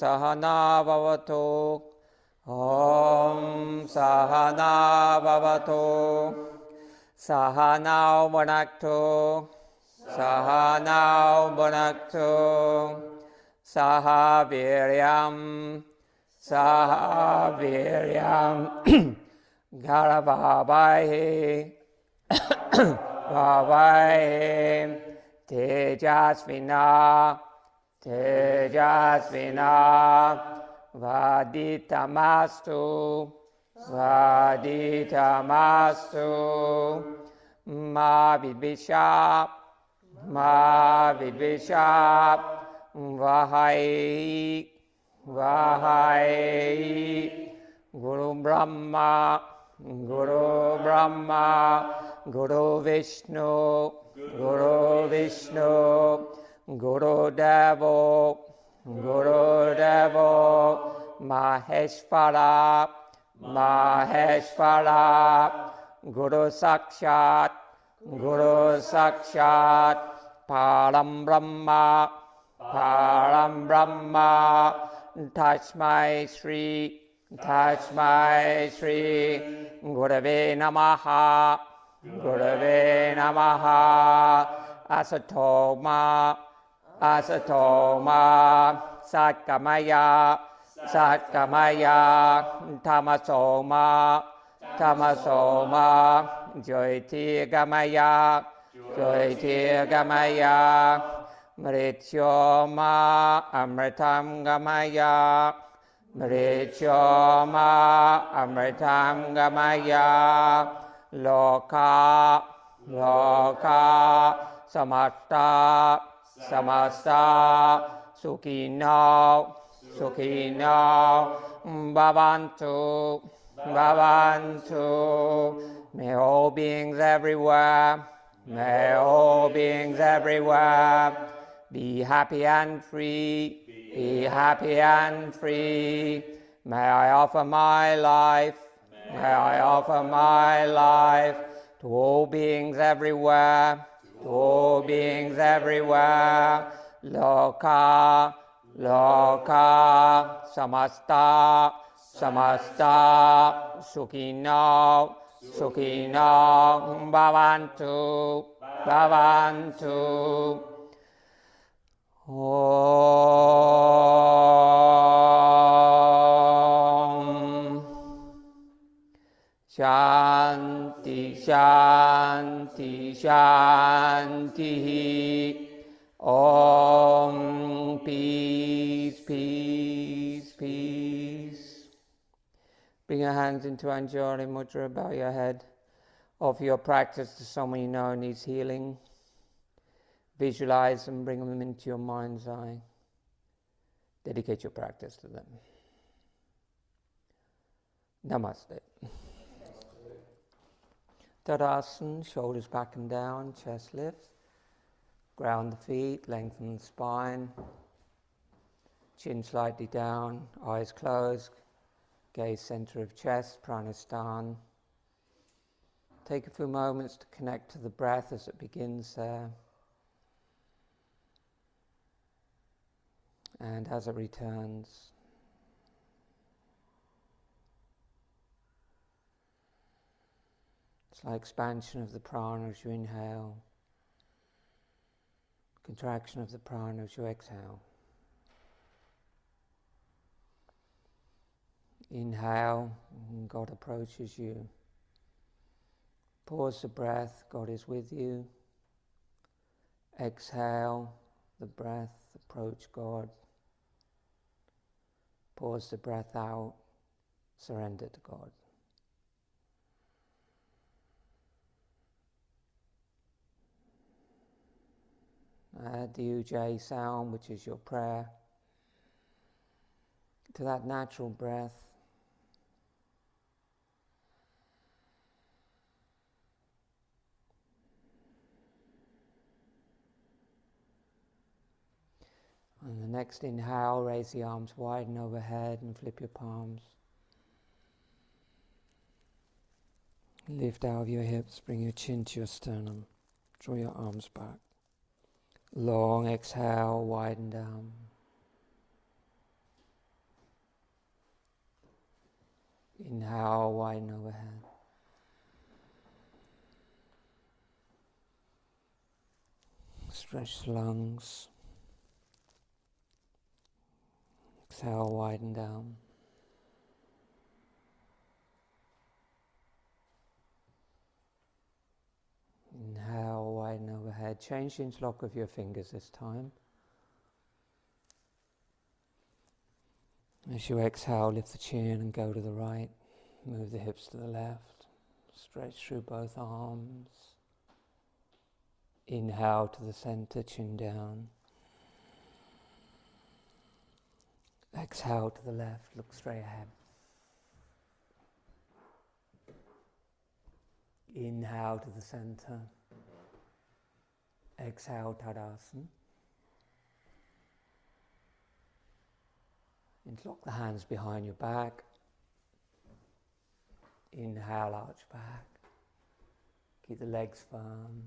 Sahana Bhavatu. Om Sahana Bhavatu. Sahanau Bhunaktu. Sahanau Bhunaktu. Sahaviryam. Sahaviryam. Garavavahi. Vavahi. Tejasvina. Tejasvina. Vaditamastu. Vaditamastu. Ma vibhisha. Ma vibhisha. Vahai. Vahai. Guru Brahma. Guru Brahma. Guru Vishnu. Guru Vishnu. Guru Devo. Guru Devo. Maheshvara. Maheshvara. Guru Sakshat. Guru Sakshat. Param Brahma. Param Brahma. Tasmai Shri. Tasmai Shri. Gurave Namaha. Gurave Namaha. Asatoma. Asatoma. Satkamaya. Satkamaya. Tamasoma. Tamasoma. Jyoti Gamaya. Jyoti Gamaya. Mrityoma. Amritam Gamaya. Mrityoma. Amritam Gamaya. Loka. Loka. Samasta. Samasta. Sukhino. Sukhino. Bhavantu. Bhavantu. May all beings everywhere. May all beings everywhere be happy and free. Be happy and free. May I offer my life. May I offer my life to all beings everywhere. To all beings everywhere. Loka. Loka. Samasta. Samasta. Sukhino. Sukhino. Bhavantu. Bhavantu. Om. Shanti, Shanti, Shanti. Om. Peace, peace, peace. Bring your hands into Anjali Mudra, bow your head. Offer your practice to someone you know needs healing. Visualize them, bring them into your mind's eye. Dedicate your practice to them. Namaste. Tadasana, shoulders back and down, chest lifts. Ground the feet, lengthen the spine. Chin slightly down, eyes closed. Gaze center of chest, pranasthana. Take a few moments to connect to the breath as it begins there. And as it returns. It's like expansion of the prana as you inhale. Contraction of the prana as you exhale. Inhale, God approaches you. Pause the breath, God is with you. Exhale, the breath, approach God. Pause the breath out, surrender to God. Add the Ujjayi sound, which is your prayer, to that natural breath. On the next inhale, raise the arms wide and overhead and flip your palms. Lift out of your hips, bring your chin to your sternum. Draw your arms back. Long exhale, widen down. Inhale, widen overhead. Stretch the lungs. Exhale, widen down. Inhale, widen overhead. Change the interlock of your fingers this time. As you exhale, lift the chin and go to the right. Move the hips to the left. Stretch through both arms. Inhale to the center, chin down. Exhale to the left, look straight ahead. Inhale to the center. Exhale, Tadasana. Interlock the hands behind your back. Inhale, arch back. Keep the legs firm.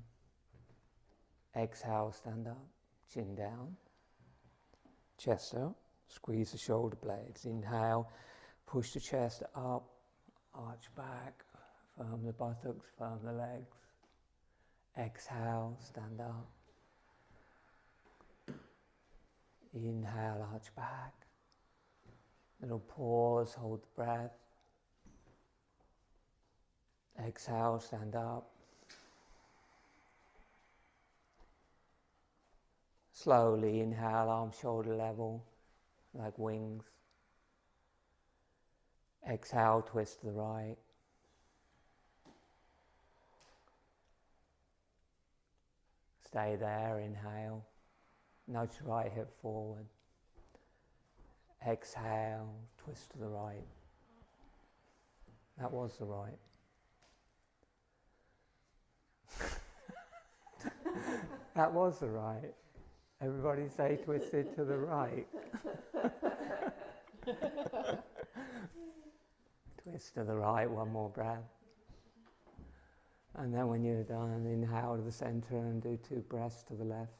Exhale, stand up, chin down. Chest up, squeeze the shoulder blades. Inhale, push the chest up, arch back. Firm the buttocks, firm the legs. Exhale, stand up. Inhale, arch back. Little pause, hold the breath. Exhale, stand up. Slowly inhale, arms shoulder level, like wings. Exhale, twist to the right. Stay there, inhale. Nudge the right hip forward. Exhale, twist to the right. That was the right. That was the right. Everybody say twisted to the right. Twist to the right, one more breath. And then when you're done, inhale to the center and do 2 breaths to the left.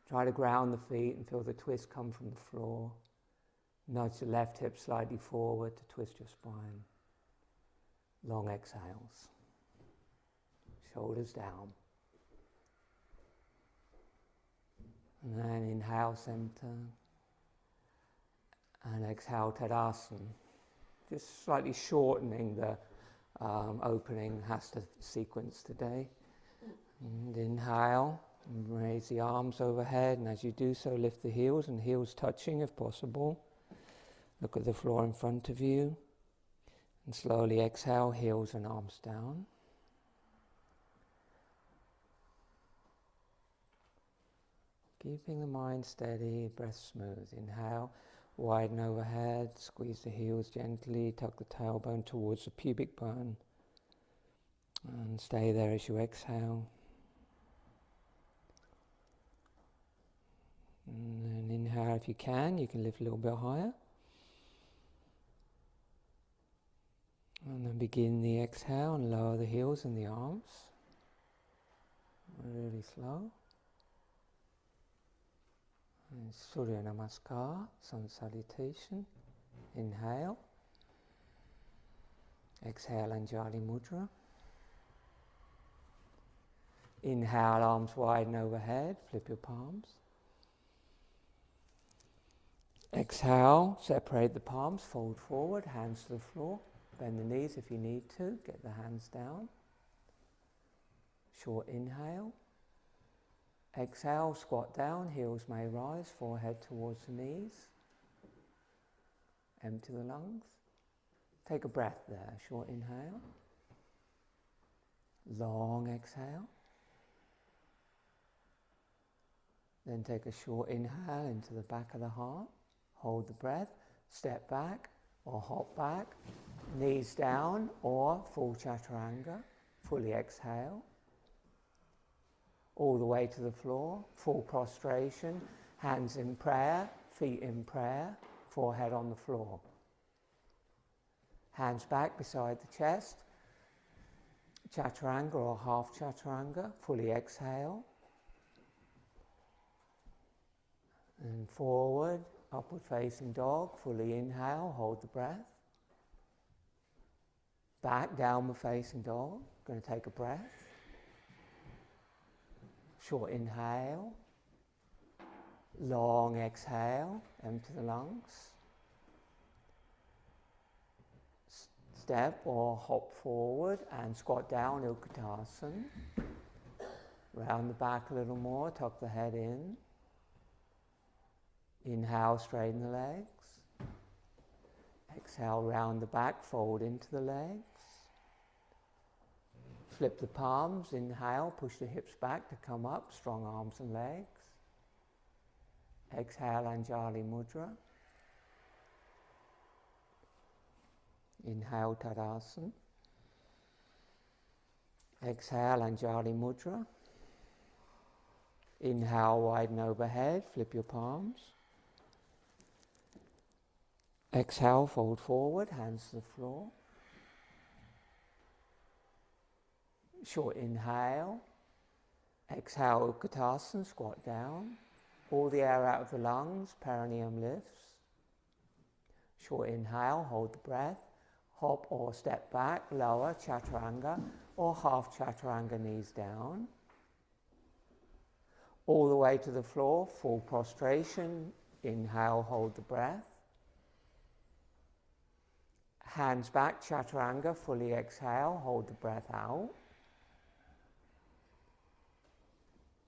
Try to ground the feet and feel the twist come from the floor. Nudge the left hip slightly forward to twist your spine. Long exhales. Shoulders down. And then inhale, center. And exhale, Tadasana. Just slightly shortening the opening hasta sequence today. And inhale, and raise the arms overhead, and as you do so, lift the heels, and heels touching if possible. Look at the floor in front of you, and slowly exhale, heels and arms down. Keeping the mind steady, breath smooth. Inhale, widen overhead, squeeze the heels gently, tuck the tailbone towards the pubic bone, and stay there as you exhale. And then inhale, if you can lift a little bit higher. And then begin the exhale and lower the heels and the arms. Really slow. And Surya Namaskar, sun salutation. Inhale. Exhale, Anjali Mudra. Inhale, arms widen overhead, flip your palms. Exhale, separate the palms, fold forward, hands to the floor. Bend the knees if you need to, get the hands down. Short inhale. Exhale, squat down, heels may rise, forehead towards the knees. Empty the lungs. Take a breath there, short inhale. Long exhale. Then take a short inhale into the back of the heart. Hold the breath, step back or hop back, knees down or full chaturanga, fully exhale. All the way to the floor, full prostration, hands in prayer, feet in prayer, forehead on the floor. Hands back beside the chest, chaturanga or half chaturanga, fully exhale. And forward, Upward facing dog, fully inhale, hold the breath. Back, downward facing dog, going to take a breath. Short inhale, long exhale, empty the lungs. Step or hop forward and squat down, Utkatasana. Round the back a little more, tuck the head in. Inhale, straighten the legs. Exhale, round the back, fold into the legs. Flip the palms, inhale, push the hips back to come up, strong arms and legs. Exhale, Anjali Mudra. Inhale, Tadasana. Exhale, Anjali Mudra. Inhale, widen overhead, flip your palms. Exhale, fold forward, hands to the floor. Short inhale. Exhale, Utkatasana, squat down. All the air out of the lungs, perineum lifts. Short inhale, hold the breath. Hop or step back, lower, chaturanga, or half chaturanga, knees down. All the way to the floor, full prostration. Inhale, hold the breath. Hands back, chaturanga, fully exhale, hold the breath out.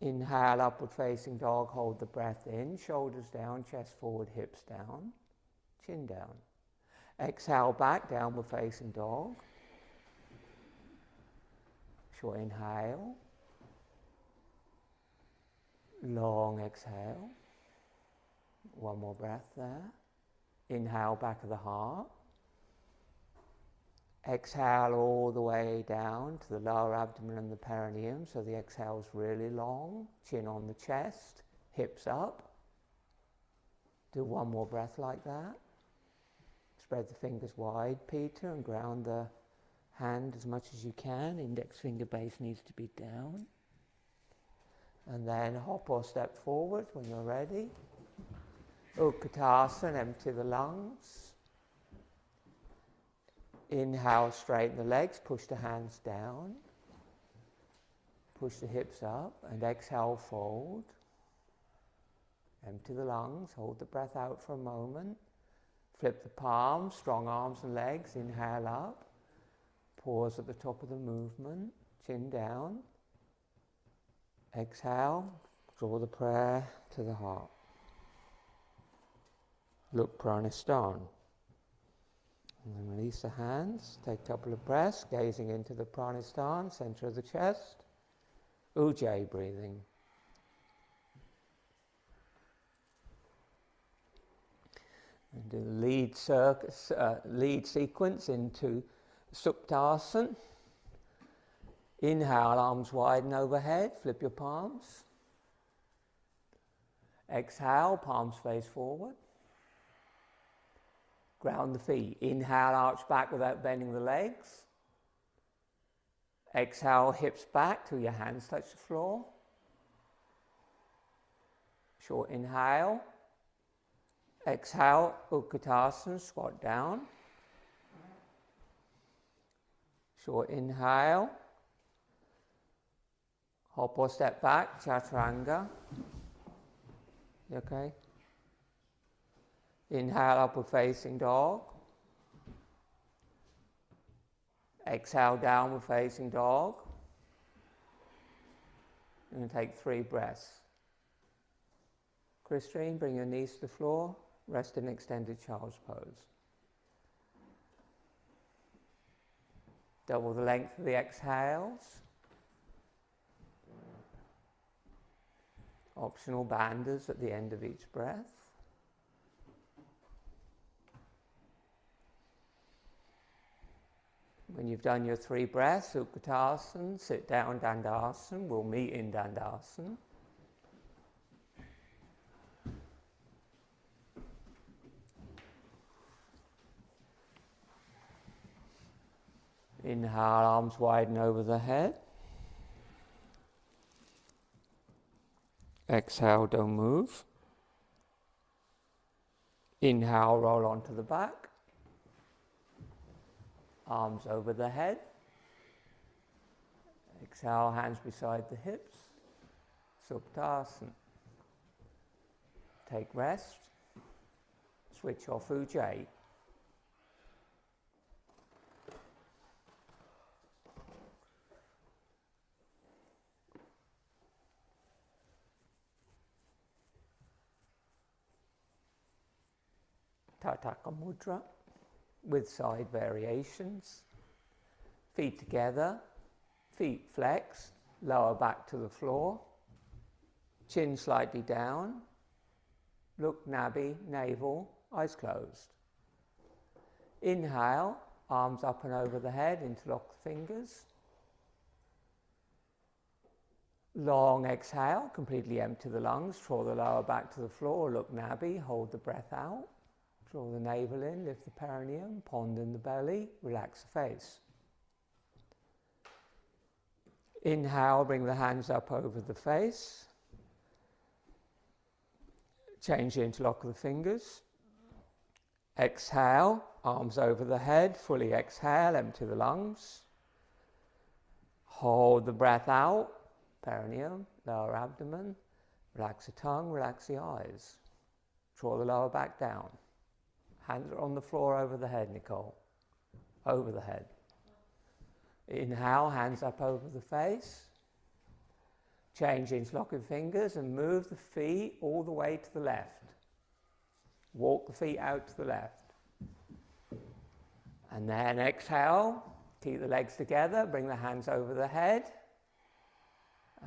Inhale, upward facing dog, hold the breath in, shoulders down, chest forward, hips down, chin down. Exhale back, downward facing dog. Short inhale. Long exhale. One more breath there. Inhale, back of the heart. Exhale all the way down to the lower abdomen and the perineum, so the exhale is really long. Chin on the chest, hips up. Do one more breath like that. Spread the fingers wide, Peter, and ground the hand as much as you can. Index finger base needs to be down. And then hop or step forward when you're ready. Utkatasana, empty the lungs. Inhale, straighten the legs, push the hands down. Push the hips up, and exhale, fold. Empty the lungs, hold the breath out for a moment. Flip the palms, strong arms and legs, inhale up. Pause at the top of the movement, chin down. Exhale, draw the prayer to the heart. Look Pranisthana. And then release the hands, take a couple of breaths, gazing into the Pranisthana, center of the chest. Ujjayi breathing. And do the lead sequence into Suptasana. Inhale, arms widen overhead, flip your palms. Exhale, palms face forward. Ground the feet. Inhale, arch back without bending the legs. Exhale, hips back till your hands touch the floor. Short inhale. Exhale, Utkatasana, squat down. Short inhale. Hop or step back, chaturanga. You okay? Inhale, upward facing dog. Exhale, downward facing dog. You're going to take 3 breaths. Christine, bring your knees to the floor. Rest in extended child's pose. Double the length of the exhales. Optional bandhas at the end of each breath. When you've done your 3 breaths, Utkatasana, sit down, Dandasana. We'll meet in Dandasana. Inhale, arms widen over the head. Exhale, don't move. Inhale, roll onto the back. Arms over the head. Exhale, hands beside the hips. Supine. Take rest. Switch off Ujjayi. Tataka Mudra with side variations. Feet together, feet flexed, lower back to the floor, chin slightly down, look nabby, navel, eyes closed. Inhale, arms up and over the head, interlock the fingers. Long exhale, completely empty the lungs, draw the lower back to the floor, look nabby, hold the breath out. Draw the navel in, lift the perineum, pond in the belly, relax the face. Inhale, bring the hands up over the face. Change the interlock of the fingers. Exhale, arms over the head, fully exhale, empty the lungs. Hold the breath out, perineum, lower abdomen. Relax the tongue, relax the eyes. Draw the lower back down. Hands are on the floor over the head, Nicole. Over the head. Inhale, hands up over the face. Change interlock of fingers and move the feet all the way to the left. Walk the feet out to the left. And then exhale, keep the legs together, bring the hands over the head.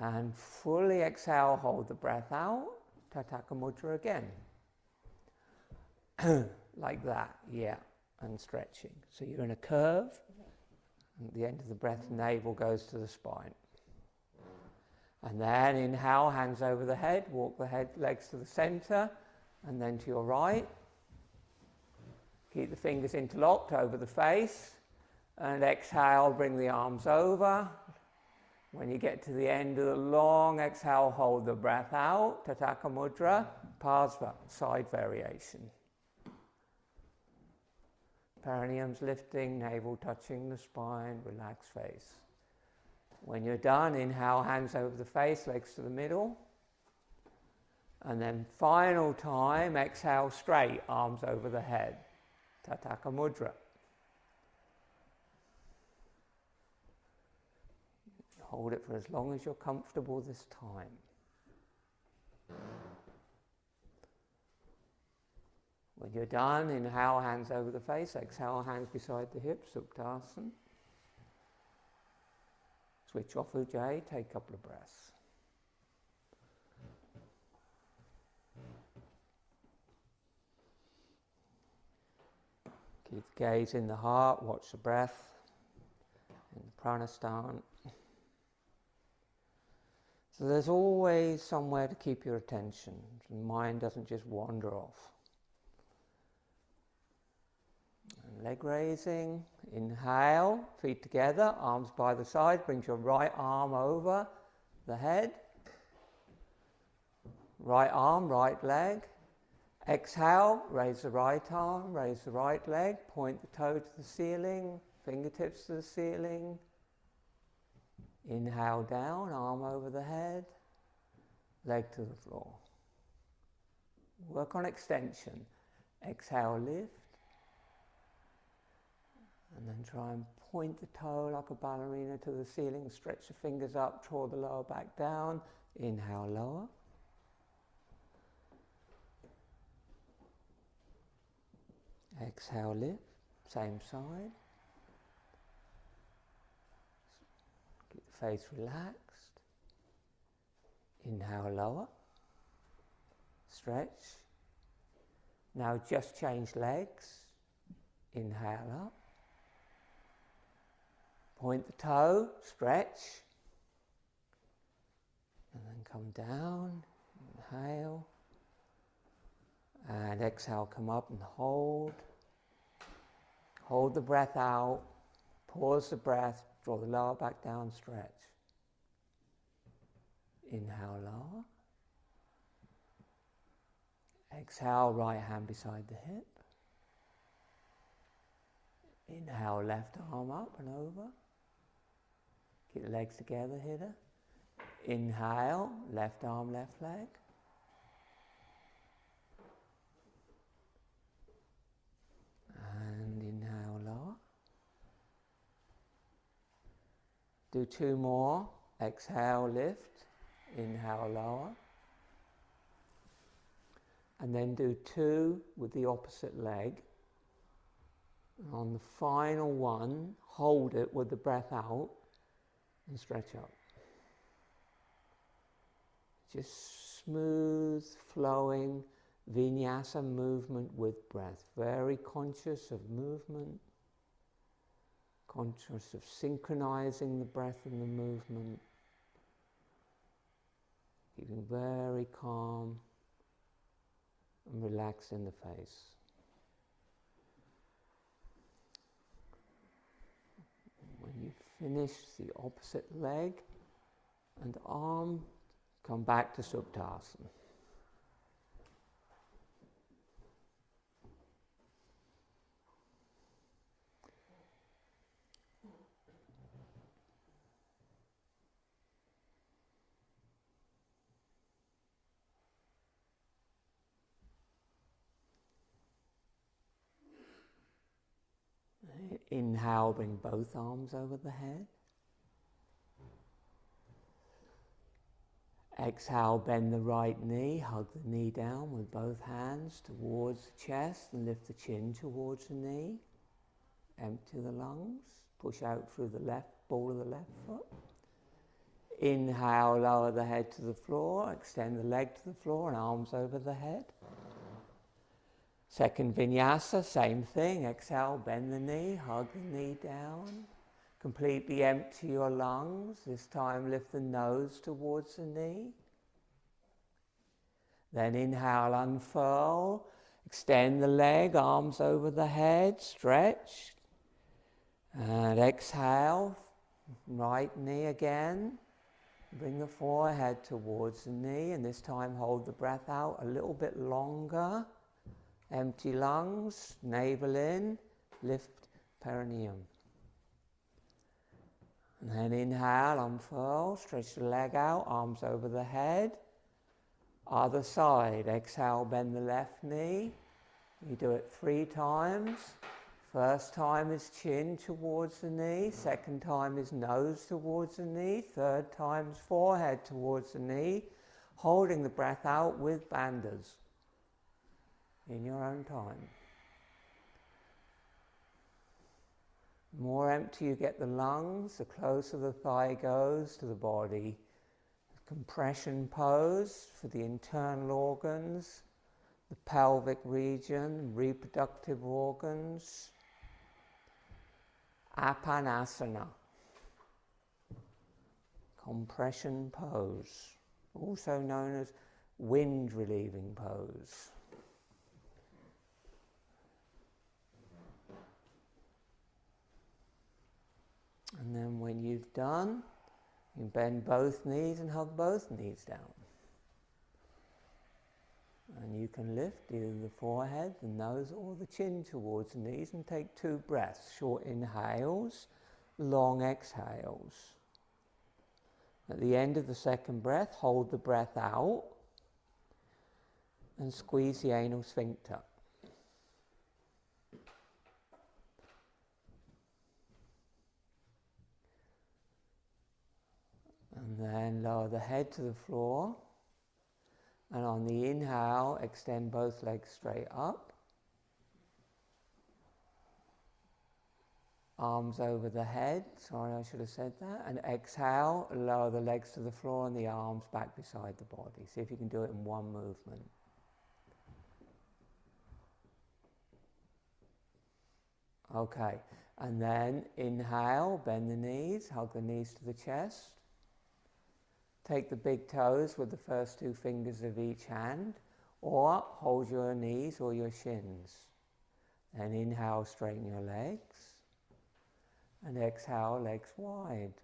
And fully exhale, hold the breath out. Tataka Mudra again. Like that, yeah, and stretching. So you're in a curve. At the end of the breath, navel goes to the spine. And then inhale, hands over the head, walk the head, legs to the center, and then to your right. Keep the fingers interlocked over the face. And exhale, bring the arms over. When you get to the end of the long exhale, hold the breath out. Tataka Mudra, Parsva, side variation. Perineum's lifting, navel touching the spine, relaxed face. When you're done, inhale, hands over the face, legs to the middle. And then final time, exhale straight, arms over the head. Tataka Mudra. Hold it for as long as you're comfortable this time. When you're done, inhale, hands over the face, exhale, hands beside the hips, Supine. Switch off Ujjayi, take a couple of breaths. Keep the gaze in the heart, watch the breath in the pranasthana. So there's always somewhere to keep your attention. The mind doesn't just wander off. And leg raising, inhale, feet together, arms by the side, brings your right arm over the head. Right arm, right leg. Exhale, raise the right arm, raise the right leg, point the toe to the ceiling, fingertips to the ceiling. Inhale down, arm over the head, leg to the floor. Work on extension. Exhale, lift. And then try and point the toe like a ballerina to the ceiling, stretch the fingers up, draw the lower back down. Inhale, lower. Exhale, lift, same side. Keep the face relaxed. Inhale, lower. Stretch. Now just change legs. Inhale up. Point the toe, stretch. And then come down, inhale. And exhale, come up and hold. Hold the breath out. Pause the breath. Draw the lower back down, stretch. Inhale, lower. Exhale, right hand beside the hip. Inhale, left arm up and over. Keep the legs together here. Inhale, left arm, left leg. And inhale, lower. Do two more. Exhale, lift. Inhale, lower. And then do two with the opposite leg. And on the final one, hold it with the breath out and stretch up. Just smooth, flowing Vinyasa movement with breath. Very conscious of movement, conscious of synchronizing the breath and the movement. Keeping very calm and relaxed in the face. When you finish the opposite leg and arm, come back to Supine. Inhale, bring both arms over the head. Exhale, bend the right knee, hug the knee down with both hands towards the chest and lift the chin towards the knee. Empty the lungs, push out through the left ball of the left foot. Inhale, lower the head to the floor, extend the leg to the floor and arms over the head. Second Vinyasa, same thing. Exhale, bend the knee, hug the knee down. Completely empty your lungs. This time lift the nose towards the knee. Then inhale, unfurl. Extend the leg, arms over the head, stretch. And exhale, right knee again. Bring the forehead towards the knee, and this time hold the breath out a little bit longer. Empty lungs, navel in, lift perineum. And then inhale, unfurl, stretch the leg out, arms over the head. Other side, exhale, bend the left knee. You do it 3 times. First time is chin towards the knee, second time is nose towards the knee, third time is forehead towards the knee, holding the breath out with bandhas in your own time. The more empty you get the lungs, the closer the thigh goes to the body. Compression pose for the internal organs, the pelvic region, reproductive organs. Apanasana, compression pose, also known as wind relieving pose. And then when you've done, you bend both knees and hug both knees down. And you can lift either the forehead, the nose, or the chin towards the knees and take 2 breaths. Short inhales, long exhales. At the end of the second breath, hold the breath out and squeeze the anal sphincter. And then lower the head to the floor. And on the inhale, extend both legs straight up. Arms over the head. Sorry, I should have said that. And exhale, lower the legs to the floor and the arms back beside the body. See if you can do it in one movement. Okay, and then inhale, bend the knees, hug the knees to the chest. Take the big toes with the first 2 fingers of each hand, or hold your knees or your shins. And inhale, straighten your legs. And exhale, legs wide.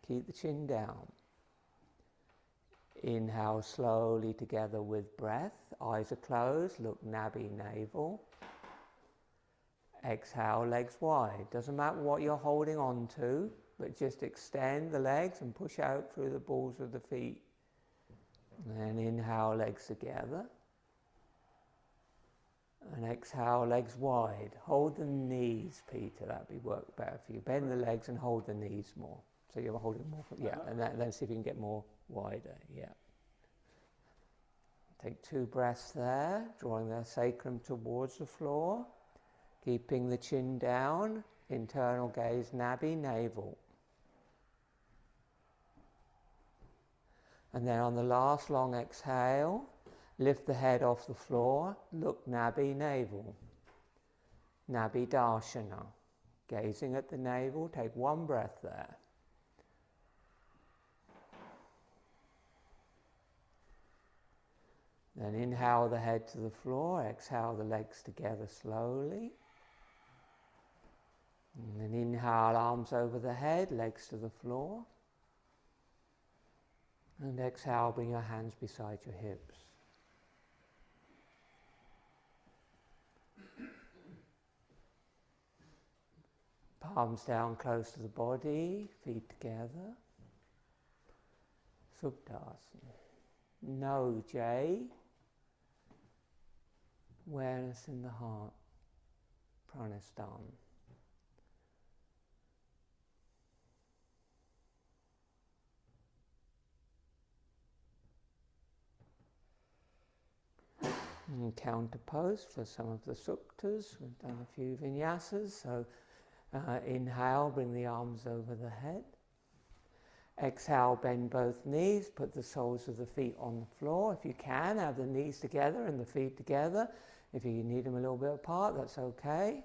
Keep the chin down. Inhale slowly together with breath. Eyes are closed. Look nabby navel. Exhale, legs wide. Doesn't matter what you're holding on to, but just extend the legs and push out through the balls of the feet. And inhale, legs together. And exhale, legs wide. Hold the knees, Peter. That'd be work better for you. Bend the legs and hold the knees more. So you're holding more. Yeah, and then see if you can get more wider. Yeah. Take 2 breaths there, drawing the sacrum towards the floor. Keeping the chin down. Internal gaze, nabby, navel. And then on the last long exhale, lift the head off the floor, look nabby, navel. Nabby Darshana. Gazing at the navel, take 1 breath there. Then inhale the head to the floor, exhale the legs together slowly. And then inhale, arms over the head, legs to the floor. And exhale, bring your hands beside your hips. Palms down close to the body, feet together. Suptasana. No J. Awareness in the heart. Pranasthana. And counter pose for some of the suktas. We've done a few vinyasas. So inhale, bring the arms over the head. Exhale, bend both knees. Put the soles of the feet on the floor. If you can, have the knees together and the feet together. If you need them a little bit apart, that's okay.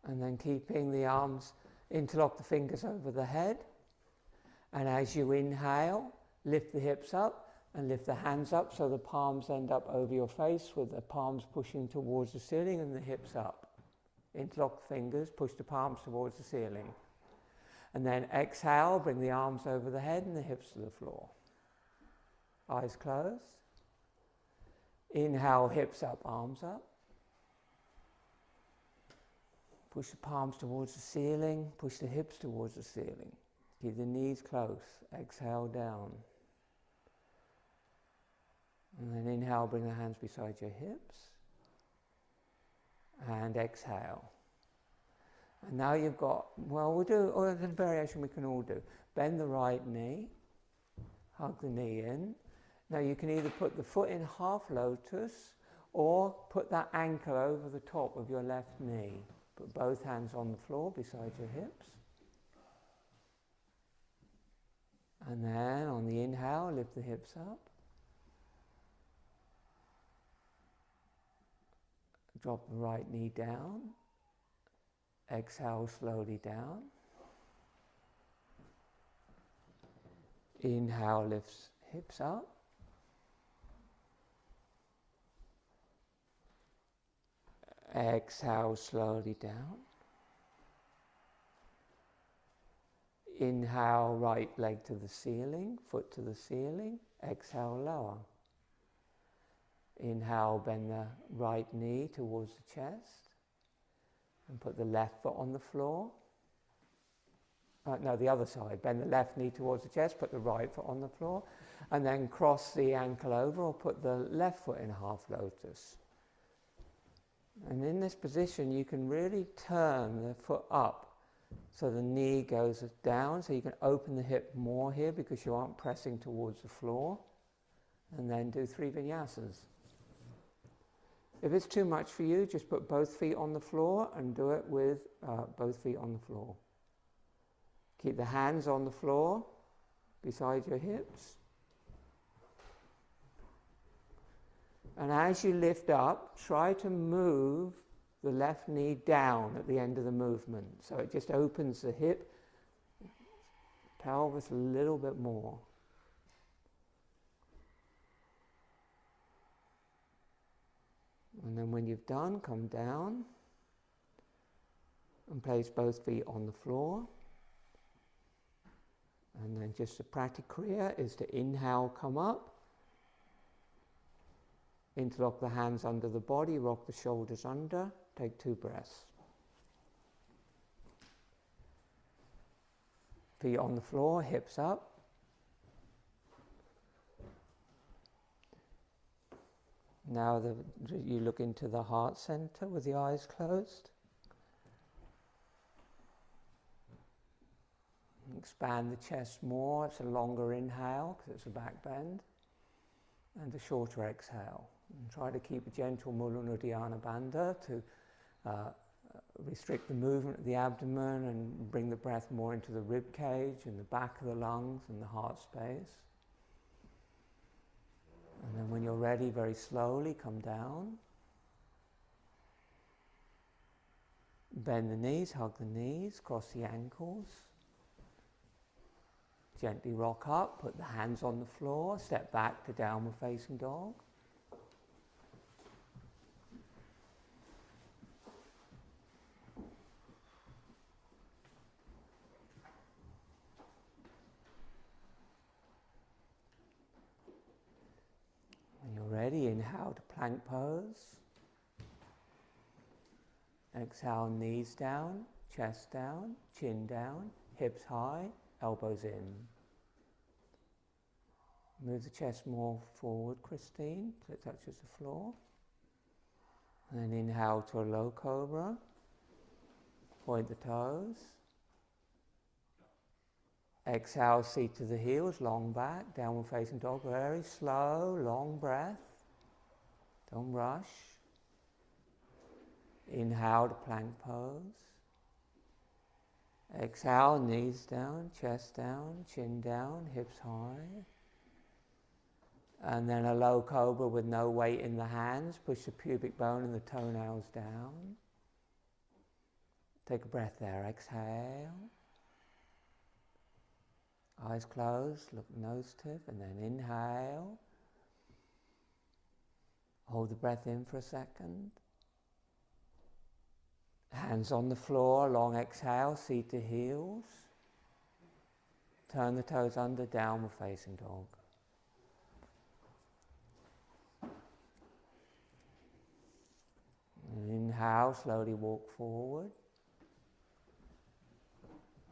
And then keeping the arms, interlock the fingers over the head. And as you inhale, lift the hips up and lift the hands up so the palms end up over your face with the palms pushing towards the ceiling and the hips up. Interlock the fingers, push the palms towards the ceiling. And then exhale, bring the arms over the head and the hips to the floor. Eyes closed. Inhale, hips up, arms up. Push the palms towards the ceiling, push the hips towards the ceiling. Keep the knees close. Exhale down. And then inhale, bring the hands beside your hips. And exhale. And now you've got, we'll do, or the variation we can all do. Bend the right knee, hug the knee in. Now you can either put the foot in half lotus or put that ankle over the top of your left knee. Put both hands on the floor beside your hips. And then on the inhale, lift the hips up. Drop the right knee down. Exhale slowly down. Inhale, lifts hips up. Exhale slowly down. Inhale, right leg to the ceiling, foot to the ceiling. Exhale, lower. Inhale, bend the right knee towards the chest. And put the left foot on the floor. No, the other side. Bend the left knee towards the chest, put the right foot on the floor. And then cross the ankle over or put the left foot in half lotus. And in this position, you can really turn the foot up so the knee goes down, so you can open the hip more here because you aren't pressing towards the floor. And then do 3 vinyasas. If it's too much for you, just put both feet on the floor and do it with both feet on the floor. Keep the hands on the floor beside your hips. And as you lift up, try to move the left knee down at the end of the movement. So it just opens the hip, pelvis a little bit more. And then when you've done, come down and place both feet on the floor. And then just the pratikriya is to inhale, come up, interlock the hands under the body, rock the shoulders under, take 2 breaths. Feet on the floor, hips up. Now you look into the heart center with the eyes closed. Expand the chest more. It's a longer inhale because it's a back bend. And a shorter exhale. And try to keep a gentle Mula Uddiyana Bandha to restrict the movement of the abdomen and bring the breath more into the rib cage and the back of the lungs and the heart space. And then when you're ready, very slowly come down. Bend the knees, hug the knees, cross the ankles. Gently rock up, put the hands on the floor, step back to downward facing dog. When you're ready, inhale to plank pose. Exhale, knees down, chest down, chin down, hips high, elbows in. Move the chest more forward, Christine, till it touches the floor. And then inhale to a low cobra. Point the toes. Exhale, seat to the heels, long back, downward facing dog. Very slow, long breath. Don't rush. Inhale to plank pose. Exhale, knees down, chest down, chin down, hips high. And then a low cobra with no weight in the hands. Push the pubic bone and the toenails down. Take a breath there. Exhale. Eyes closed, look nose tip, and then inhale. Hold the breath in for a second. Hands on the floor, long exhale, seat to heels. Turn the toes under, downward facing dog. And inhale, slowly walk forward.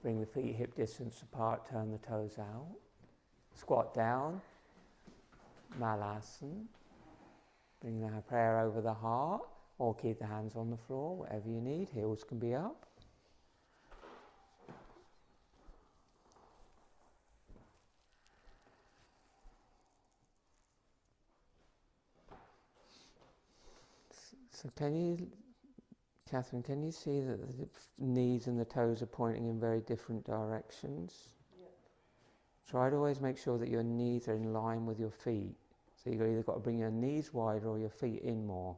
Bring the feet hip distance apart, turn the toes out. Squat down, Malasana. Bring the prayer over the heart, or keep the hands on the floor, whatever you need. Heels can be up. So Catherine, can you see that the knees and the toes are pointing in very different directions? Yeah. Try to always make sure that your knees are in line with your feet. So you've either got to bring your knees wider or your feet in more.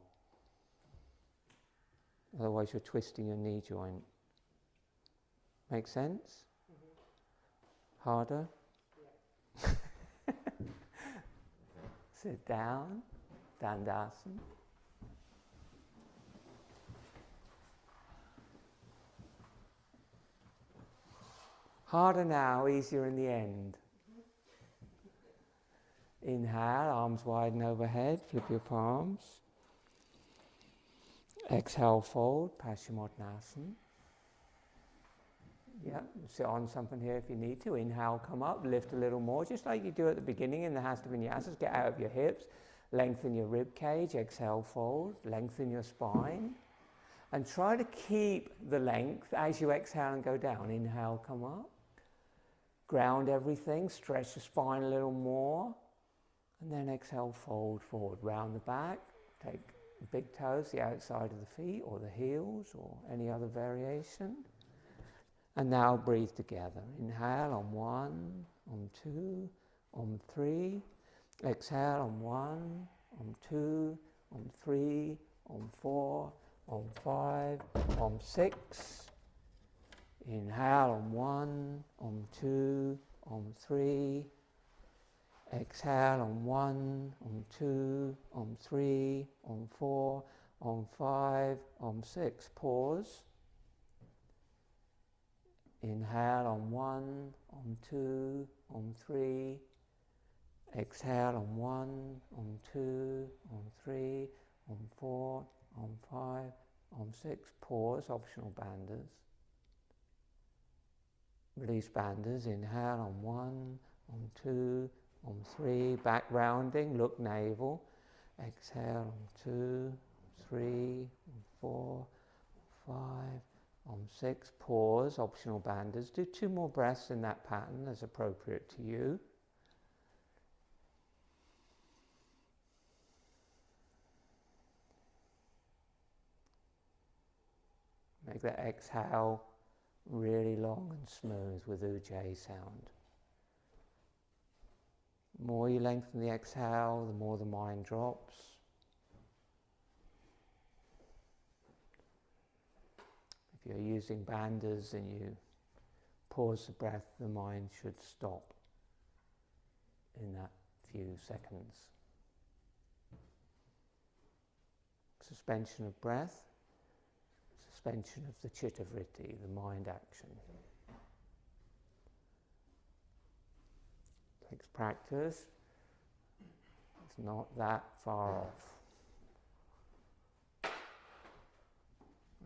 Otherwise you're twisting your knee joint. Make sense? Mm-hmm. Harder? Yeah. Sit down, Dandasana. Harder now, easier in the end. Inhale, arms widen overhead, flip your palms. Exhale, fold, Paschimottanasana. Yeah, sit on something here if you need to. Inhale, come up, lift a little more, just like you do at the beginning in the Hasta Vinyasas. Get out of your hips, lengthen your rib cage, exhale, fold, lengthen your spine. And try to keep the length as you exhale and go down. Inhale, come up. Ground everything, stretch the spine a little more. And then exhale, fold forward, round the back. Take the big toes, the outside of the feet or the heels or any other variation. And now breathe together. Inhale on 1, on 2, on 3. Exhale on 1, on 2, on 3, on 4, on 5, on 6. Inhale on 1, on 2, on 3. Exhale on 1, on 2, on 3, on 4, on 5, on 6. Pause. Inhale on 1, on 2, on 3. Exhale on 1, on 2, on 3, on 4, on 5, on 6. Pause, optional banders. Release banders. Inhale on 1, on 2, on 3. Back rounding, look navel. Exhale on 2, 3, on 4, 5, on 6. Pause, optional banders. Do 2 more breaths in that pattern as appropriate to you. Make that exhale really long and smooth with Ujjayi sound. The more you lengthen the exhale, the more the mind drops. If you're using banders and you pause the breath, the mind should stop in that few seconds. Suspension of breath, suspension of the chitta-vritti, the mind action. Takes practice. It's not that far off.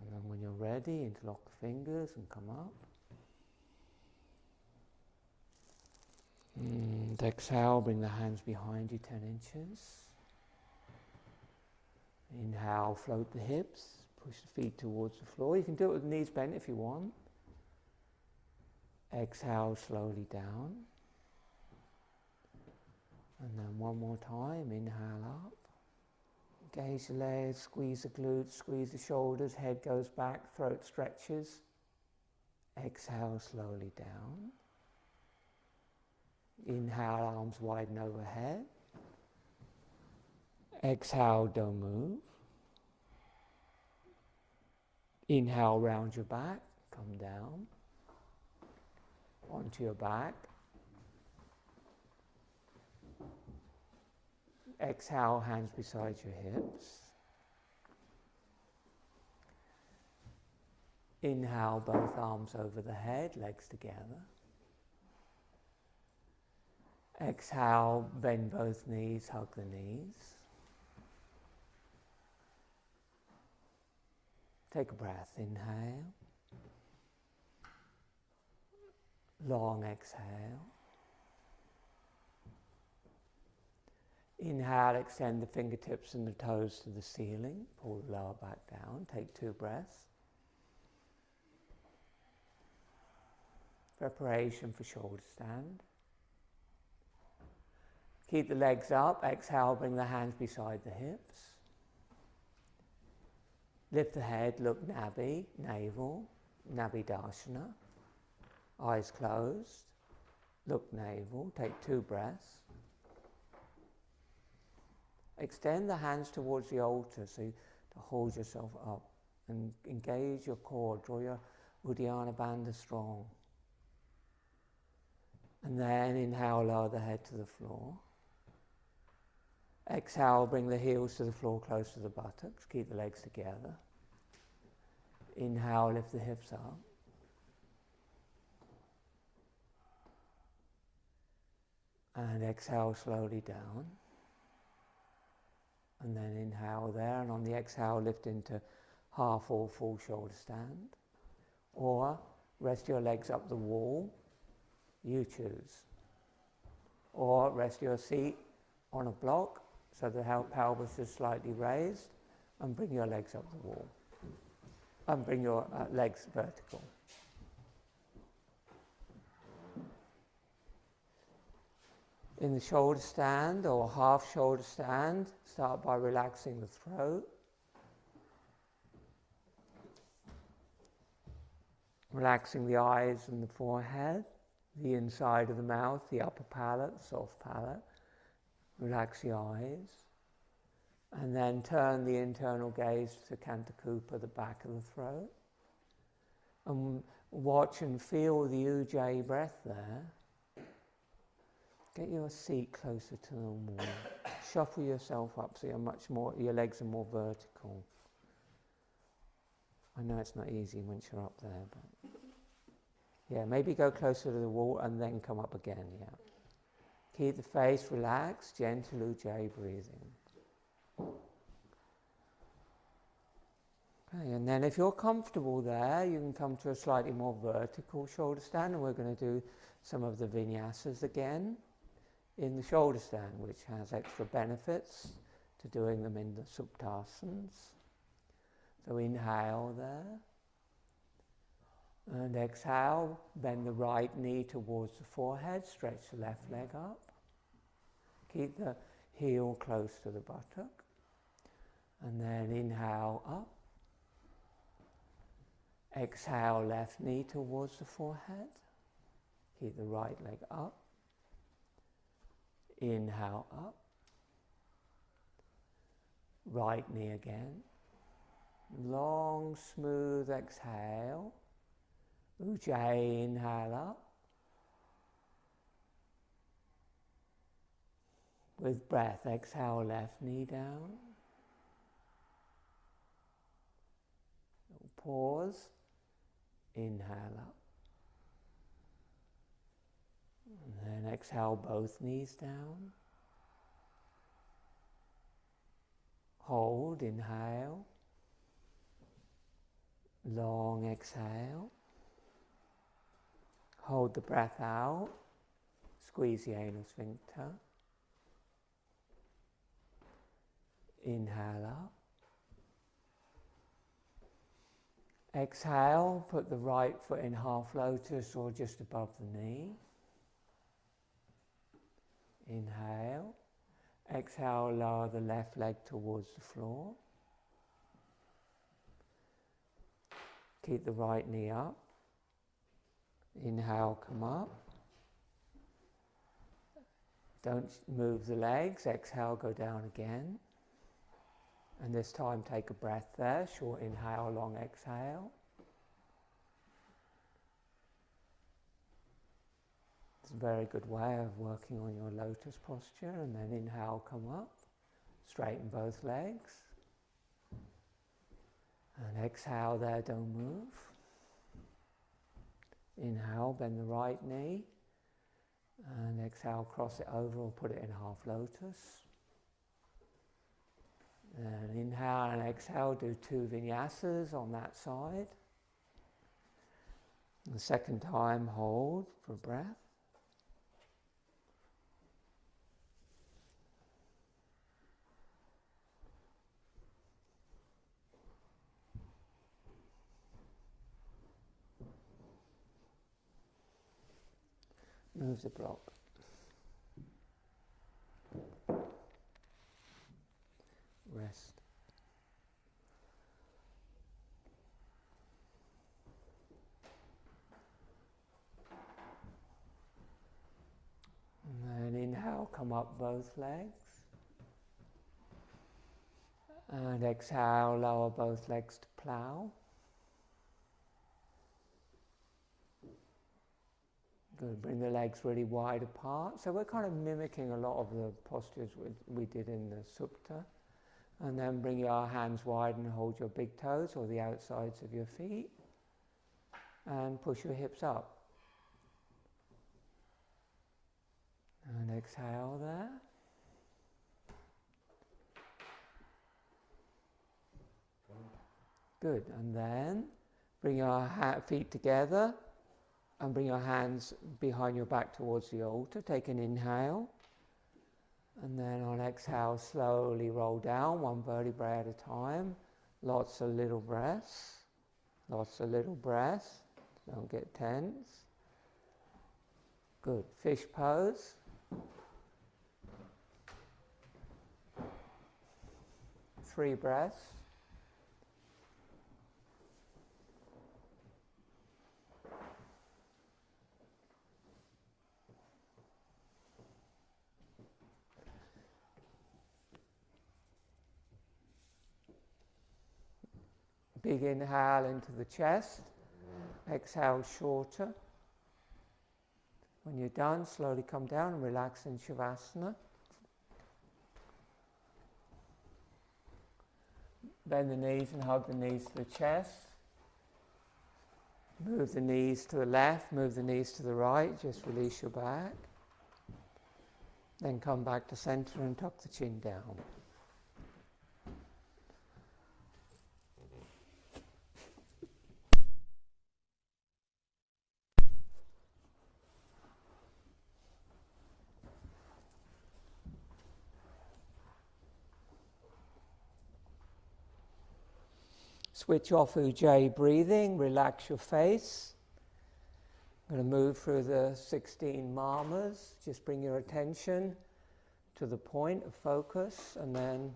And then when you're ready, interlock the fingers and come up. And exhale, bring the hands behind you 10 inches. Inhale, float the hips, push the feet towards the floor. You can do it with the knees bent if you want. Exhale, slowly down. And then one more time, inhale up. Engage the legs, squeeze the glutes, squeeze the shoulders, head goes back, throat stretches. Exhale, slowly down. Inhale, arms widen overhead. Exhale, don't move. Inhale, round your back, come down. Onto your back. Exhale, hands beside your hips. Inhale, both arms over the head, legs together. Exhale, bend both knees, hug the knees. Take a breath, inhale. Long exhale. Inhale, extend the fingertips and the toes to the ceiling. Pull the lower back down. Take 2 breaths. Preparation for shoulder stand. Keep the legs up. Exhale, bring the hands beside the hips. Lift the head, look Nabhi, navel, Nabhi Darshana. Eyes closed. Look navel. Take 2 breaths. Extend the hands towards the altar so to hold yourself up and engage your core. Draw your Uddiyana Bandha strong. And then inhale, lower the head to the floor. Exhale, bring the heels to the floor close to the buttocks. Keep the legs together. Inhale, lift the hips up. And exhale slowly down. And then inhale there, and on the exhale lift into half or full shoulder stand. Or rest your legs up the wall, you choose. Or rest your seat on a block so the pelvis is slightly raised, and bring your legs up the wall. And bring your legs vertical. In the shoulder stand or half shoulder stand, start by relaxing the throat. Relaxing the eyes and the forehead, the inside of the mouth, the upper palate, the soft palate. Relax the eyes. And then turn the internal gaze to Kantakupa, the back of the throat. And watch and feel the Ujjayi breath there. Get your seat closer to the wall. Shuffle yourself up so your legs are more vertical. I know it's not easy once you're up there, but Yeah, maybe go closer to the wall and then come up again, yeah. Keep the face relaxed, gentle Ujjayi breathing. Okay, and then if you're comfortable there, you can come to a slightly more vertical shoulder stand, and we're going to do some of the vinyasas again in the shoulder stand, which has extra benefits to doing them in the suptasanas. So inhale there, and exhale, bend the right knee towards the forehead, stretch the left leg up. Keep the heel close to the buttock, and then inhale up. Exhale, left knee towards the forehead. Keep the right leg up. Inhale up. Right knee again. Long, smooth exhale. Ujjayi, inhale up. With breath, exhale, left knee down. Pause. Inhale up. And then exhale, both knees down. Hold, inhale. Long exhale. Hold the breath out. Squeeze the anal sphincter. Inhale up. Exhale, put the right foot in half lotus or just above the knee. Inhale. Exhale, lower the left leg towards the floor. Keep the right knee up. Inhale, come up. Don't move the legs. Exhale, go down again. And this time take a breath there. Short inhale, long exhale. It's a very good way of working on your lotus posture. And then inhale, come up. Straighten both legs. And exhale there, don't move. Inhale, bend the right knee. And exhale, cross it over or put it in half lotus. And inhale and exhale, do 2 vinyasas on that side. The second time, hold for breath. Move the block. Rest. And then inhale, come up both legs. And exhale, lower both legs to plow. Good, bring the legs really wide apart. So we're kind of mimicking a lot of the postures we did in the supta. And then bring your hands wide and hold your big toes or the outsides of your feet. And push your hips up. And exhale there. Good, and then bring your feet together and bring your hands behind your back towards the altar. Take an inhale. And then on exhale, slowly roll down, 1 vertebrae at a time. Lots of little breaths. Lots of little breaths. Don't get tense. Good. Fish pose. Three breaths. Big inhale into the chest, exhale shorter. When you're done, slowly come down and relax in Shavasana. Bend the knees and hug the knees to the chest. Move the knees to the left, move the knees to the right, just release your back. Then come back to center and tuck the chin down. Switch off Ujjayi breathing, relax your face. I'm going to move through the 16 mamas. Just bring your attention to the point of focus, and then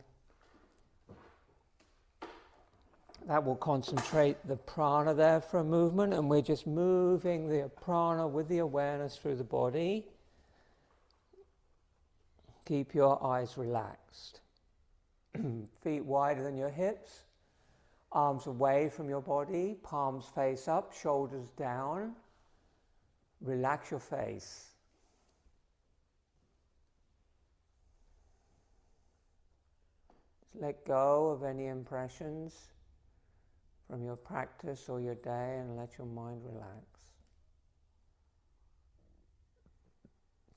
that will concentrate the prana there for a movement, and we're just moving the prana with the awareness through the body. Keep your eyes relaxed. Feet wider than your hips. Arms away from your body, palms face up, shoulders down. Relax your face. Let go of any impressions from your practice or your day and let your mind relax.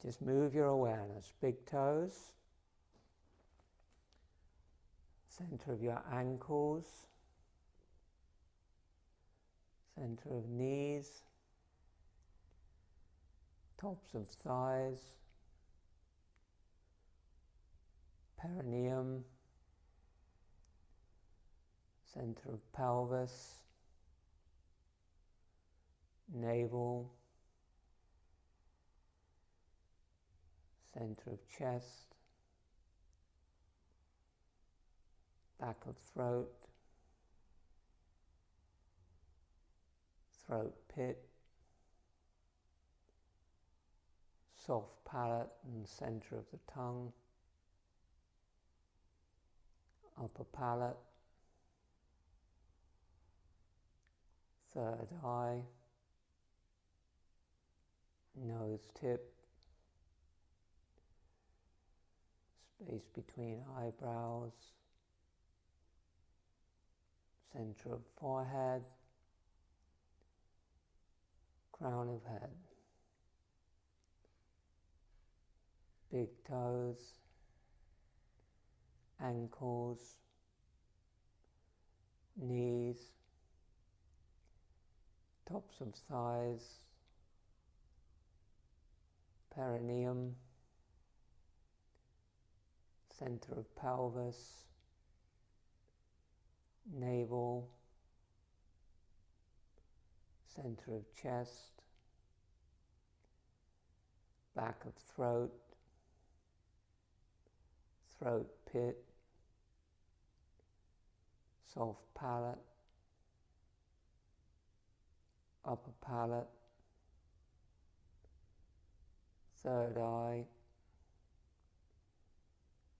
Just move your awareness. Big toes, center of your ankles, center of knees, tops of thighs, perineum, center of pelvis, navel, center of chest, back of throat, throat pit, soft palate and center of the tongue, upper palate, third eye, nose tip, space between eyebrows, center of forehead, crown of head. Big toes, ankles, knees, tops of thighs, perineum, center of pelvis, navel, center of chest, back of throat, throat pit, soft palate, upper palate, third eye,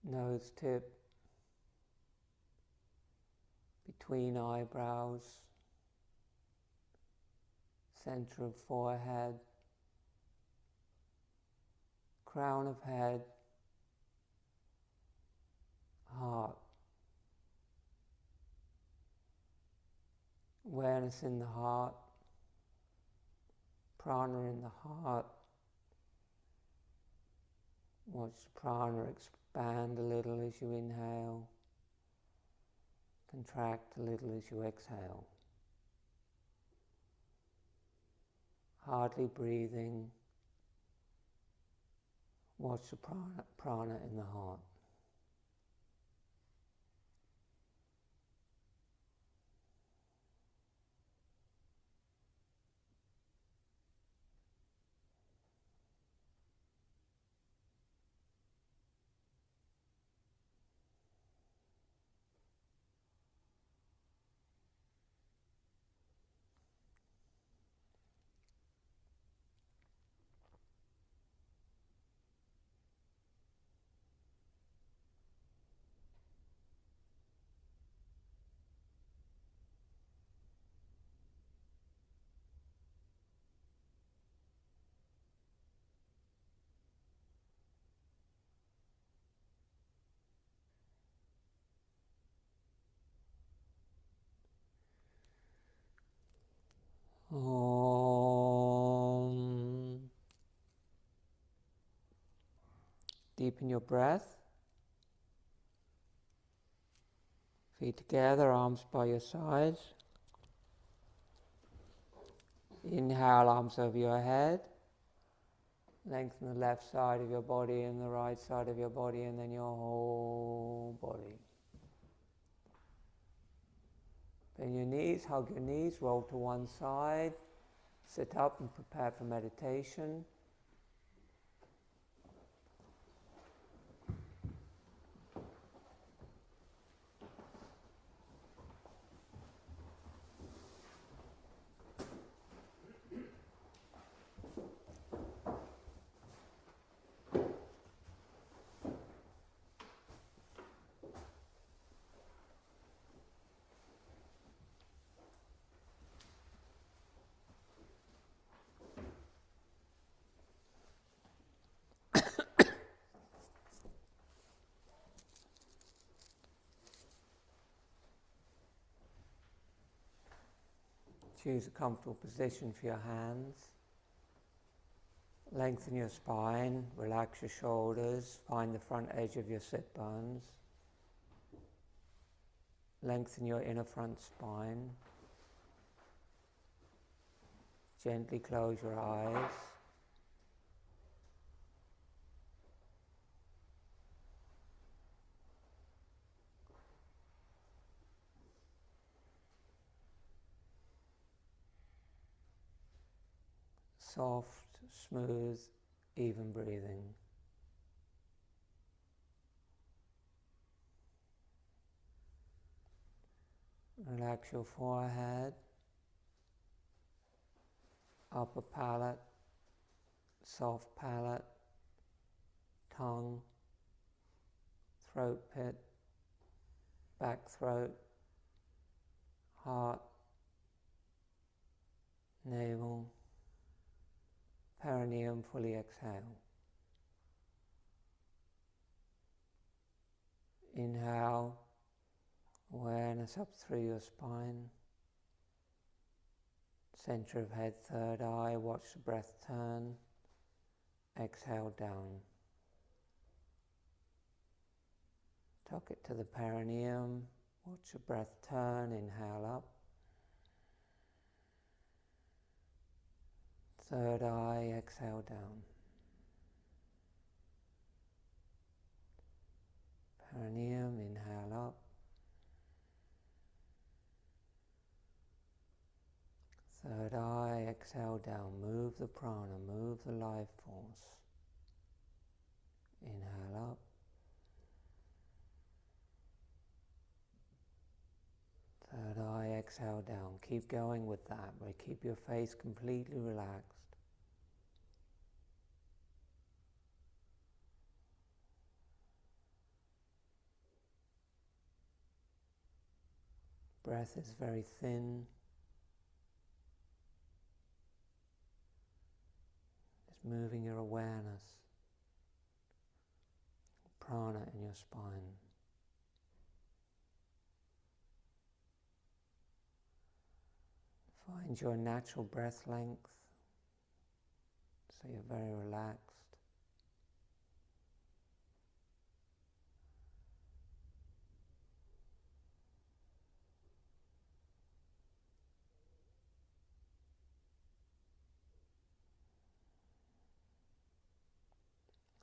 nose tip, between eyebrows, center of forehead, crown of head, heart. Awareness in the heart, prana in the heart. Watch the prana expand a little as you inhale, contract a little as you exhale. Hardly breathing. Watch the prana in the heart. Om. Deepen your breath. Feet together, arms by your sides. Inhale, arms over your head. Lengthen the left side of your body and the right side of your body, and then your whole body. Bend your knees, hug your knees, roll to one side. Sit up and prepare for meditation. Choose a comfortable position for your hands. Lengthen your spine, relax your shoulders, find the front edge of your sit bones. Lengthen your inner front spine. Gently close your eyes. Soft, smooth, even breathing. Relax your forehead, upper palate, soft palate, tongue, throat pit, back throat, heart, navel, perineum. Fully exhale. Inhale, awareness up through your spine, center of head, third eye. Watch the breath turn. Exhale down. Tuck it to the perineum. Watch the breath turn. Inhale up. Third eye. Exhale down. Perineum. Inhale up. Third eye. Exhale down. Move the prana. Move the life force. Inhale up. Third eye, exhale down. Keep going with that, but keep your face completely relaxed. Breath is very thin. Just moving your awareness, prana in your spine. Find your natural breath length, so you're very relaxed.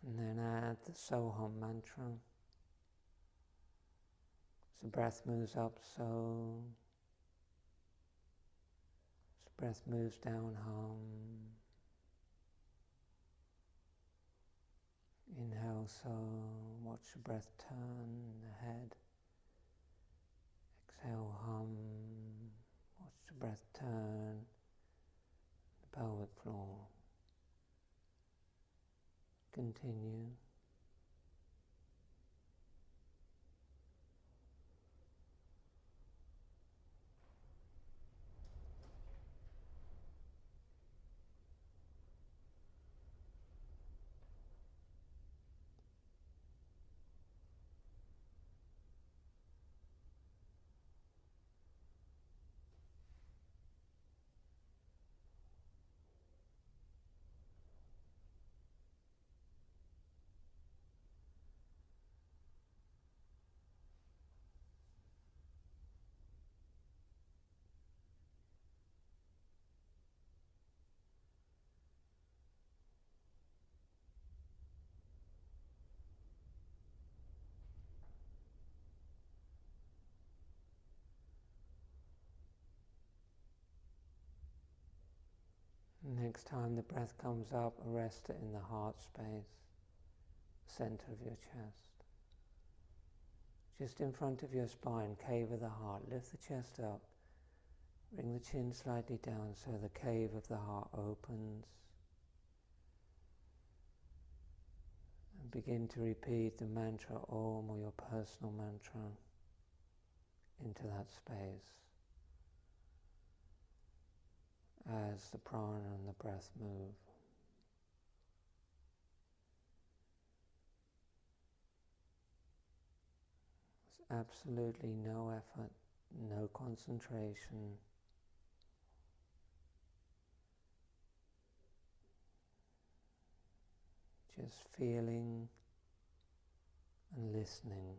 And then add the Soham mantra. As the breath moves up, so. As the breath moves down, hum. Inhale, so. Watch the breath turn in the head. Exhale, hum. Watch the breath turn the pelvic floor. Continue. Next time the breath comes up, arrest it in the heart space, center of your chest. Just in front of your spine, cave of the heart. Lift the chest up, bring the chin slightly down so the cave of the heart opens. And begin to repeat the mantra Om, or your personal mantra, into that space as the prana and the breath move. There's absolutely no effort, no concentration. Just feeling and listening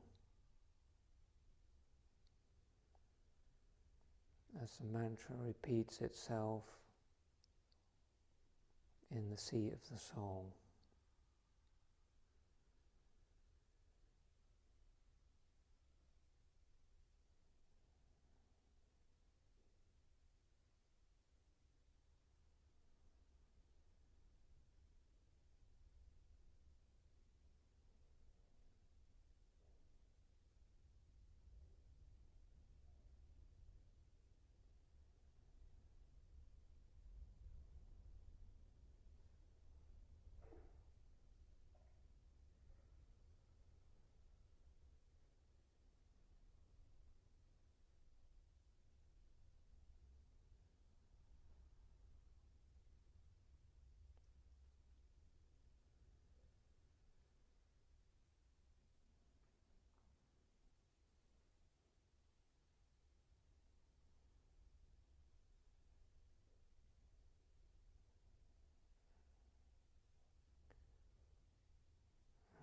as the mantra repeats itself in the seat of the soul.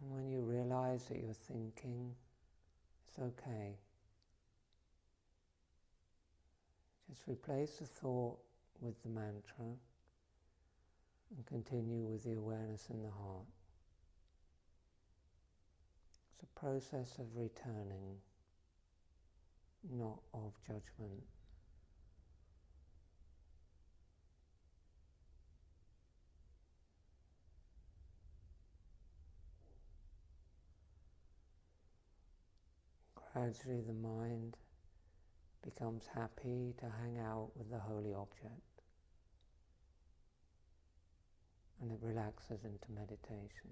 And when you realize that you're thinking, it's okay. Just replace the thought with the mantra and continue with the awareness in the heart. It's a process of returning, not of judgment. Gradually the mind becomes happy to hang out with the holy object, and it relaxes into meditation.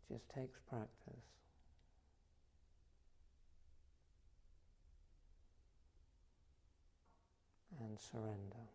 It just takes practice. And surrender.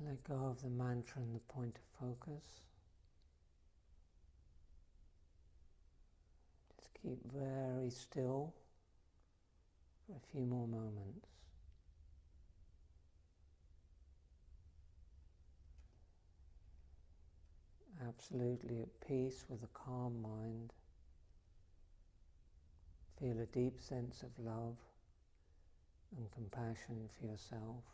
Let go of the mantra and the point of focus. Just keep very still for a few more moments. Absolutely at peace with a calm mind. Feel a deep sense of love and compassion for yourself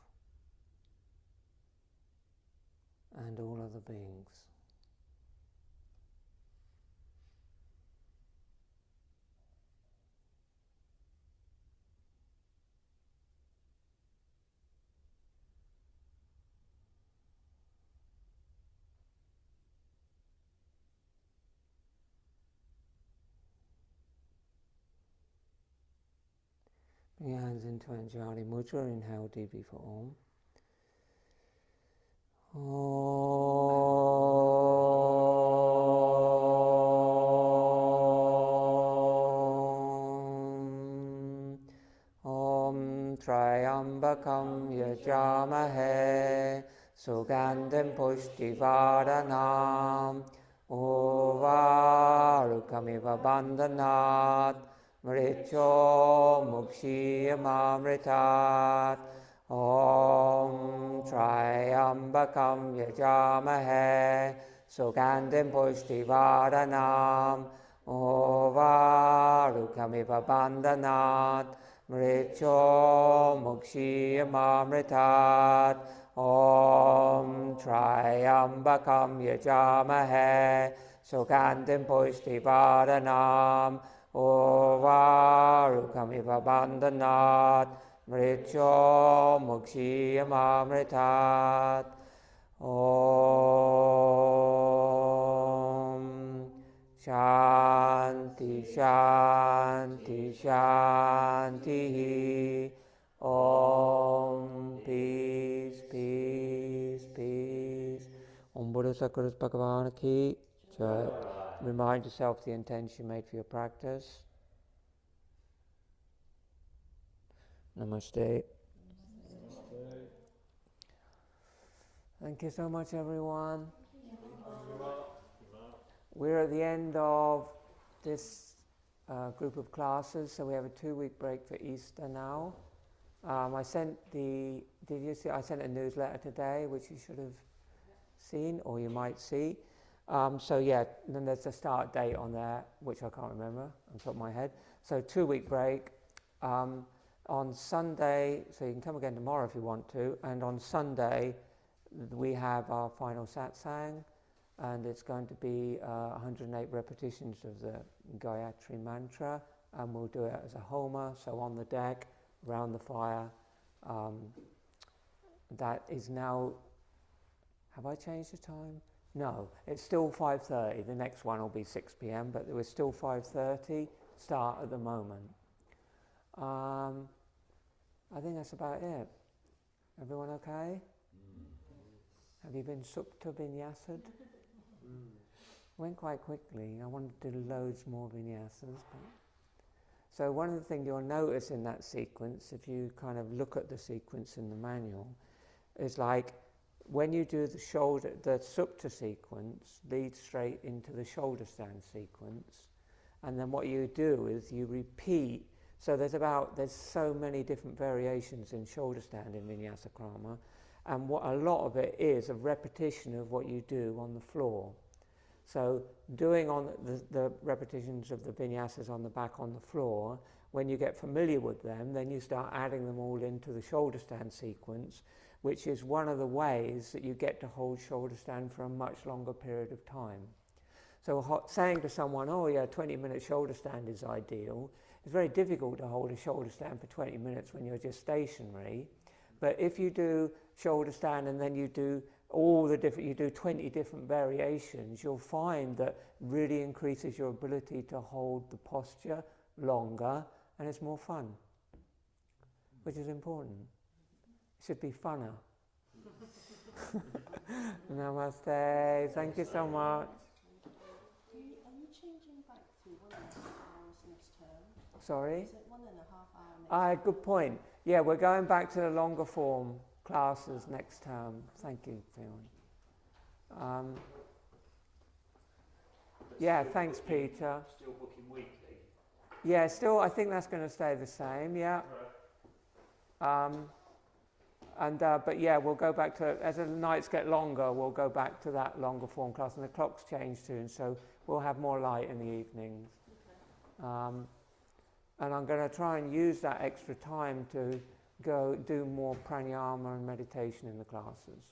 and all other beings. your hands into Anjali Mudra. Inhale deeply for Om. Om Triambakam Yajamahe Sugandhim Pushtivardhanam Uvarukamiva Bandhanat Mricho Mukshiyamamritat Om Triambakam Yajamahe Sugandhim Pushtivardhanam Uvarukamiva Bandhanat Mricho Mukshiyamamritat Om Triambakam Yajamahe Sugandhim Pushtivardhanam Uvarukamiva Bandhanat Mricho Mukshiyamamritat Om Shanti Shanti Shanti Om Peace Peace Peace Om Buddha Sakura Bhagavan Ki Jai. Remind yourself the intention you made for your practice. Namaste. Thank you so much, everyone. We're at the end of this group of classes, so we have a 2-week break for Easter now. I sent did you see? I sent a newsletter today, which you should have seen, or you might see. So yeah, then there's a start date on there, which I can't remember on top of my head. So 2-week break. On Sunday, so you can come again tomorrow if you want to, and on Sunday we have our final satsang, and it's going to be 108 repetitions of the Gayatri mantra, and we'll do it as a homa, so on the deck, around the fire. That is now, have I changed the time? No, it's still 5:30. The next one will be 6 p.m, but we're still 5:30 start at the moment. I think that's about it. Everyone okay? Have you been Supta Vinyasad? Went quite quickly. I wanted to do loads more vinyasas. So one of the things you'll notice in that sequence, if you kind of look at the sequence in the manual, is like when you do the shoulder, the Supta sequence leads straight into the shoulder stand sequence, and then what you do is you repeat. So there's so many different variations in shoulder stand in Vinyasa Krama, and what a lot of it is a repetition of what you do on the floor. So doing on the repetitions of the vinyasas on the back on the floor, when you get familiar with them, then you start adding them all into the shoulder stand sequence, which is one of the ways that you get to hold shoulder stand for a much longer period of time. So saying to someone, oh yeah, 20-minute shoulder stand is ideal, it's very difficult to hold a shoulder stand for 20 minutes when you're just stationary. But if you do shoulder stand and then you do you do 20 different variations, you'll find that really increases your ability to hold the posture longer, and it's more fun, which is important. It should be funner. Namaste. Thank you so much. Are you changing back to 1.5 hours next term? Sorry? Is it 1.5 hours next term? Good point. Yeah, we're going back to the longer form classes next term. Thank you, Fiona. Yeah, thanks, Peter. Still booking weekly? Yeah, still, I think that's going to stay the same, yeah. But yeah, we'll go back to, as the nights get longer, we'll go back to that longer form class, and the clocks change soon, so we'll have more light in the evenings. Okay. And I'm going to try and use that extra time to go do more pranayama and meditation in the classes.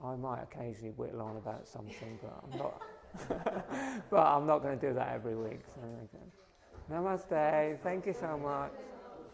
I might occasionally whittle on about something, but I'm not. But I'm not going to do that every week. So, okay. Namaste. Thank you so much.